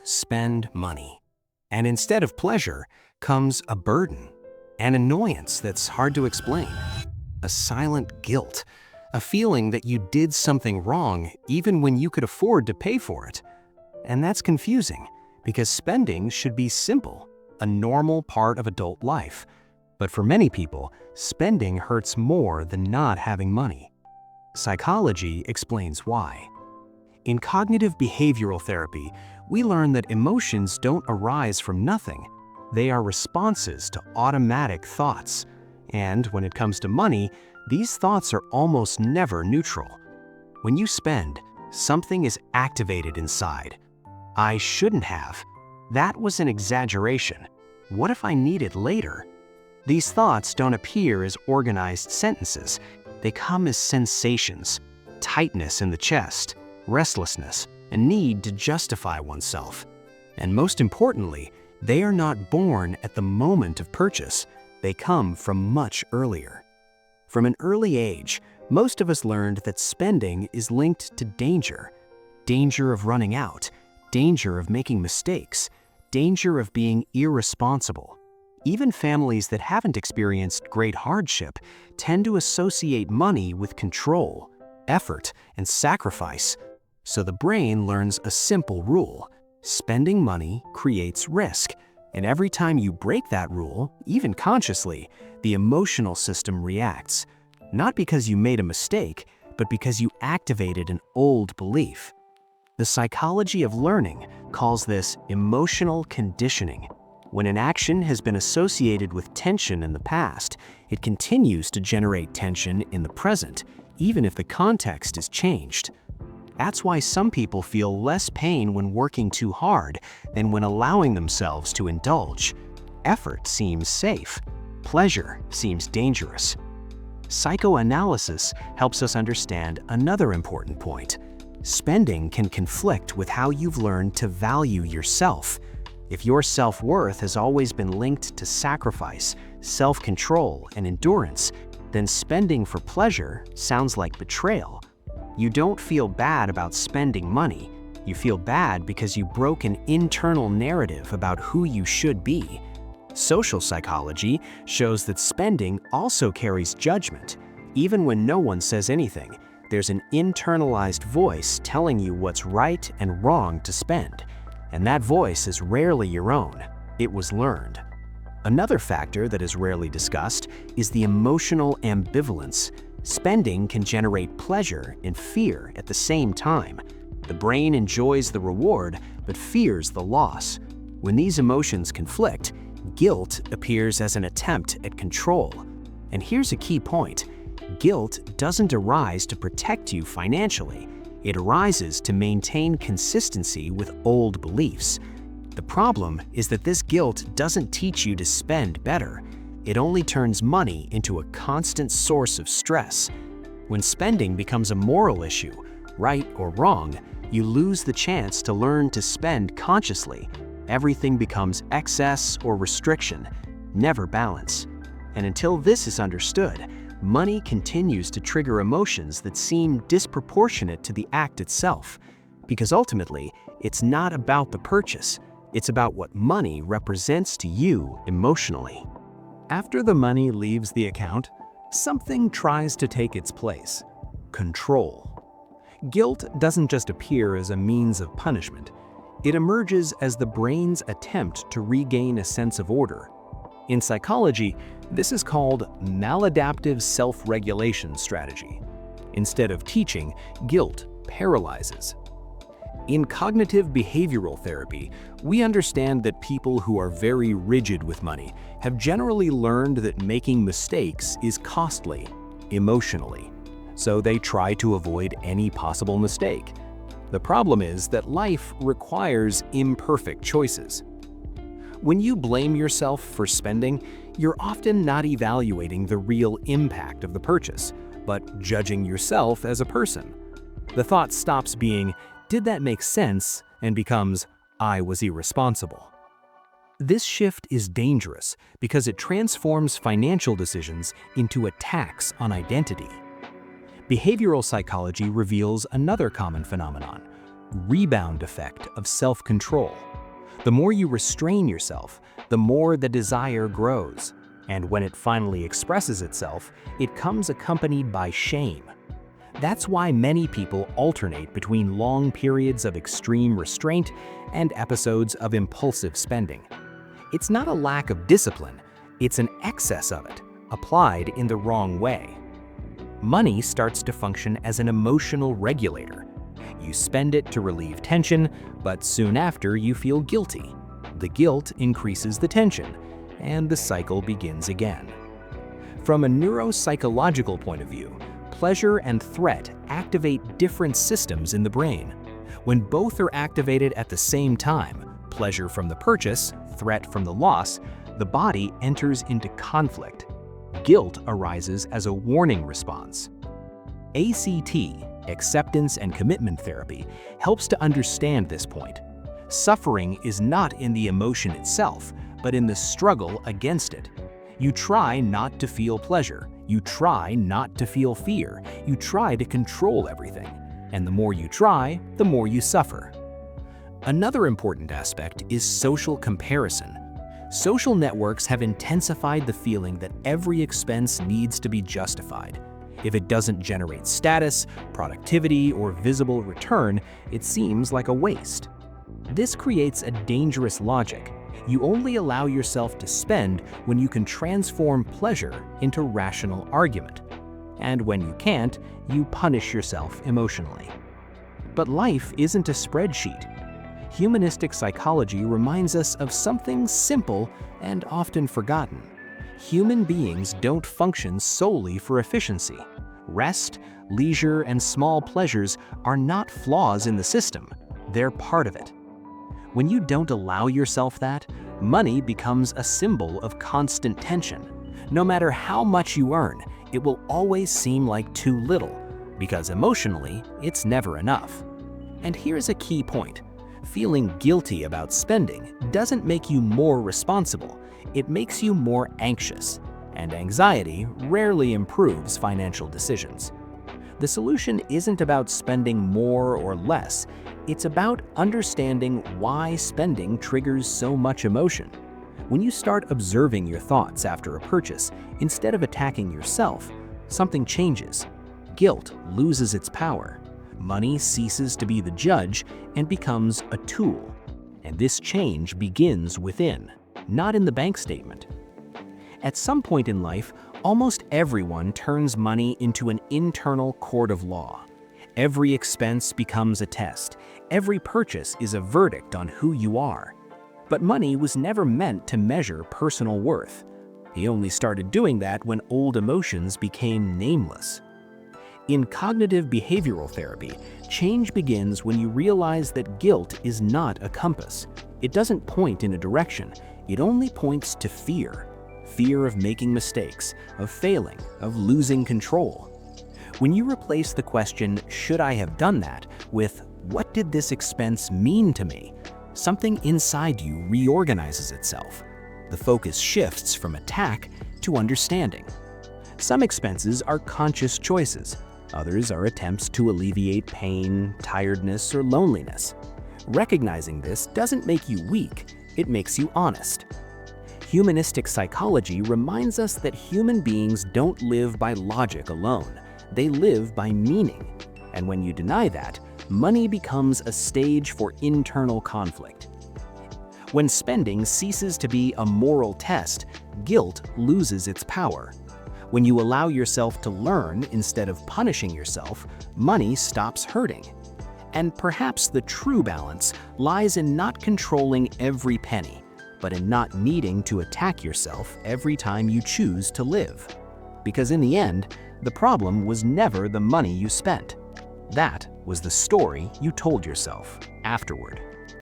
spend money. And instead of pleasure comes a burden, an annoyance that's hard to explain, a silent guilt, a feeling that you did something wrong even when you could afford to pay for it. And that's confusing because spending should be simple, a normal part of adult life. But for many people, spending hurts more than not having money. Psychology explains why. In cognitive behavioral therapy, we learn that emotions don't arise from nothing. They are responses to automatic thoughts. And when it comes to money, these thoughts are almost never neutral. When you spend, something is activated inside. I shouldn't have. That was an exaggeration. What if I need it later? These thoughts don't appear as organized sentences. They come as sensations, tightness in the chest, restlessness, a need to justify oneself. And most importantly, they are not born at the moment of purchase. They come from much earlier. From an early age, most of us learned that spending is linked to danger. Danger of running out, danger of making mistakes, danger of being irresponsible. Even families that haven't experienced great hardship tend to associate money with control, effort, and sacrifice. So the brain learns a simple rule: spending money creates risk. And every time you break that rule, even consciously, the emotional system reacts. Not because you made a mistake, but because you activated an old belief. The psychology of learning calls this emotional conditioning. When an action has been associated with tension in the past, it continues to generate tension in the present, even if the context is changed. That's why some people feel less pain when working too hard than when allowing themselves to indulge. Effort seems safe. Pleasure seems dangerous. Psychoanalysis helps us understand another important point. Spending can conflict with how you've learned to value yourself. If your self-worth has always been linked to sacrifice, self-control, and endurance, then spending for pleasure sounds like betrayal. You don't feel bad about spending money. You feel bad because you broke an internal narrative about who you should be. Social psychology shows that spending also carries judgment. Even when no one says anything, there's an internalized voice telling you what's right and wrong to spend. And that voice is rarely your own. It was learned. Another factor that is rarely discussed is the emotional ambivalence. Spending can generate pleasure and fear at the same time. The brain enjoys the reward but fears the loss. When these emotions conflict, guilt appears as an attempt at control. And here's a key point. Guilt doesn't arise to protect you financially. It arises to maintain consistency with old beliefs. The problem is that this guilt doesn't teach you to spend better. It only turns money into a constant source of stress. When spending becomes a moral issue, right or wrong, you lose the chance to learn to spend consciously. Everything becomes excess or restriction, never balance. And until this is understood, money continues to trigger emotions that seem disproportionate to the act itself. Because ultimately, it's not about the purchase, it's about what money represents to you emotionally. After the money leaves the account, something tries to take its place: control. Guilt doesn't just appear as a means of punishment. It emerges as the brain's attempt to regain a sense of order. In psychology, this is called maladaptive self-regulation strategy. Instead of teaching, guilt paralyzes. In cognitive behavioral therapy, we understand that people who are very rigid with money have generally learned that making mistakes is costly, emotionally. So they try to avoid any possible mistake. The problem is that life requires imperfect choices. When you blame yourself for spending, you're often not evaluating the real impact of the purchase, but judging yourself as a person. The thought stops being, "Did that make sense?" and becomes, "I was irresponsible." This shift is dangerous because it transforms financial decisions into attacks on identity. Behavioral psychology reveals another common phenomenon: rebound effect of self-control. The more you restrain yourself, the more the desire grows. And when it finally expresses itself, it comes accompanied by shame. That's why many people alternate between long periods of extreme restraint and episodes of impulsive spending. It's not a lack of discipline, it's an excess of it, applied in the wrong way. Money starts to function as an emotional regulator. You spend it to relieve tension, but soon after you feel guilty. The guilt increases the tension, and the cycle begins again. From a neuropsychological point of view, pleasure and threat activate different systems in the brain. When both are activated at the same time, pleasure from the purchase, threat from the loss, the body enters into conflict. Guilt arises as a warning response. ACT, acceptance and commitment therapy, helps to understand this point. Suffering is not in the emotion itself, but in the struggle against it. You try not to feel pleasure. You try not to feel fear. You try to control everything. And the more you try, the more you suffer. Another important aspect is social comparison. Social networks have intensified the feeling that every expense needs to be justified. If it doesn't generate status, productivity, or visible return, it seems like a waste. This creates a dangerous logic. You only allow yourself to spend when you can transform pleasure into rational argument. And when you can't, you punish yourself emotionally. But life isn't a spreadsheet. Humanistic psychology reminds us of something simple and often forgotten. Human beings don't function solely for efficiency. Rest, leisure, and small pleasures are not flaws in the system. They're part of it. When you don't allow yourself that, money becomes a symbol of constant tension. No matter how much you earn, it will always seem like too little, because emotionally, it's never enough. And here's a key point. Feeling guilty about spending doesn't make you more responsible, it makes you more anxious, and anxiety rarely improves financial decisions. The solution isn't about spending more or less, it's about understanding why spending triggers so much emotion. When you start observing your thoughts after a purchase, instead of attacking yourself, something changes. Guilt loses its power. Money ceases to be the judge and becomes a tool. And this change begins within, not in the bank statement. At some point in life, almost everyone turns money into an internal court of law. Every expense becomes a test. Every purchase is a verdict on who you are. But money was never meant to measure personal worth. He only started doing that when old emotions became nameless. In cognitive behavioral therapy, change begins when you realize that guilt is not a compass. It doesn't point in a direction, it only points to fear. Fear of making mistakes, of failing, of losing control. When you replace the question, "Should I have done that?" with, "What did this expense mean to me?" something inside you reorganizes itself. The focus shifts from attack to understanding. Some expenses are conscious choices. Others are attempts to alleviate pain, tiredness, or loneliness. Recognizing this doesn't make you weak, it makes you honest. Humanistic psychology reminds us that human beings don't live by logic alone. They live by meaning. And when you deny that, money becomes a stage for internal conflict. When spending ceases to be a moral test, guilt loses its power. When you allow yourself to learn instead of punishing yourself, money stops hurting. And perhaps the true balance lies in not controlling every penny, but in not needing to attack yourself every time you choose to live. Because in the end, the problem was never the money you spent. That was the story you told yourself afterward.